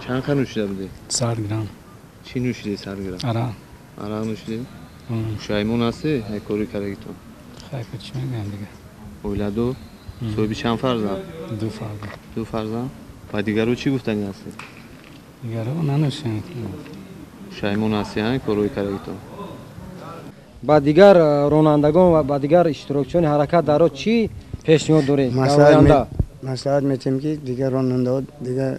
چند خانه نوشیده بودی؟ 100 گرم. چی نوشیدی 100 گرم؟ عرق نوشیدی؟ پشیمون هستی؟ یک کاری کردی تو؟ خیلی چی میگم دیگه. اولادو؟ صاحبی چند فرزند؟ 2 فرزند. 2 فرزند؟ و دیگرو چی گفتنی هستی؟ دیگرو ننوشیدم. پشیمون هستی ها کاری کردی تو؟ با دیگر رانندگان و با دیگر اشتراکچیان حرکت در راه چی پیشنهاد دارید؟ مسئله میتونیم که دیگر راننده دیگر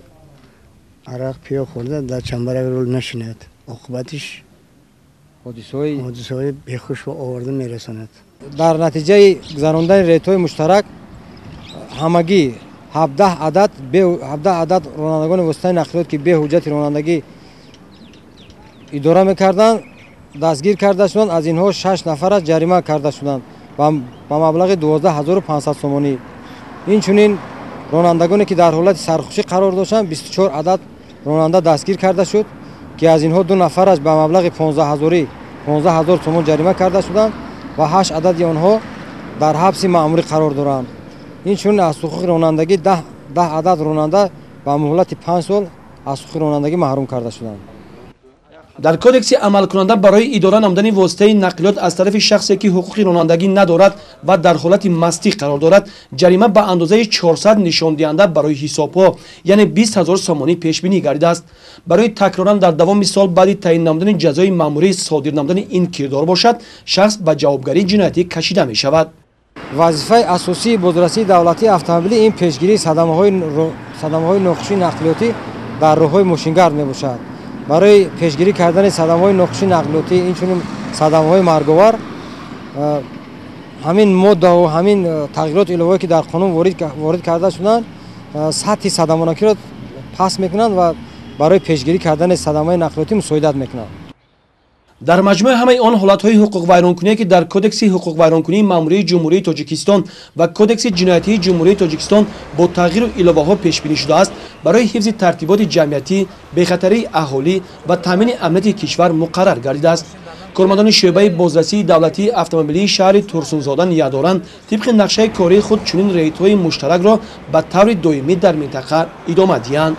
عرق پیا خورده در چنبرک رول نشیند، عاقبتش حادثه‌های بیخوش و آورده میرساند. در نتیجه گذراندن ریت‌های مشترک همگی 17 عدد رانندگان واسطه نقلیات که به حجت رانندگی اداره میکردند دستگیر کرده شدند. از اینها 6 نفر از جریمه کرده شدند با مبلغ 12500 سومانی. اینچنین رانندگانی که در حالت سرخوشی قرار داشتند 24 عدد راننده دستگیر کرده شد که از اینها 2 نفر از با مبلغ 15000 تومان جریمه کرده شدند و 8 عدد آنها در حبس مأموری قرار دارند. اینچنین از حقوق رانندگی 10 عدد راننده با مهلت 5 سال از حقوق رانندگی محروم کرده شدند. در کودکس عمل کننده برای اداره نمودن واسطه نقلیات از طرف شخصی که حقوق رانندگی ندارد و در حالت مستی قرار دارد جریمه به اندازه 400 نشان دهنده برای حسابها یعنی 20000 سومانی پیش بینی گردیده است. برای تکرارا در دوام سال بعد تعیین نمودن جزای مأموری صادر نمودن این کردار باشد شخص به جوابگری جنایتی کشیده می شود. وظیفه اساسی بازرسی دولتی اتومبیلی این پیشگیری صدمه‌های ناخوشی نقلیاتی در راه‌های ماشینگرد میباشد. برای پیشگیری کردن صدمه‌های ناخوشی نقلیاتی اینچنین صدمه‌های مرگاور همین ماده و همین تغییرات الهی که در قانون وارد کرده شدند سطح صدمه‌ناکی را پس میکنند و برای پیشگیری کردن صدمه‌های نقلیاتی مساعدت میکنند. در مجموع همه آن حالت‌های حقوق ویرانکنی که در کدکس حقوق ویرانکنی مأموری جمهوری تاجیکستان و کدکس جنایتی جمهوری تاجیکستان با تغییر الهه‌ها پیش بینی شده است برای حفظ ترتیبات جمعیتی، بی‌خطری اهالی و تامین امنیت کشور مقرر گردیده است. کارمندان شعبه بازرسی دولتی اتومبیلی شهر ترسونزاده نیاداران طبق نقشه کاری خود چنین ریت‌های مشترک را به طور دائمی در منطقه ادامه دهند.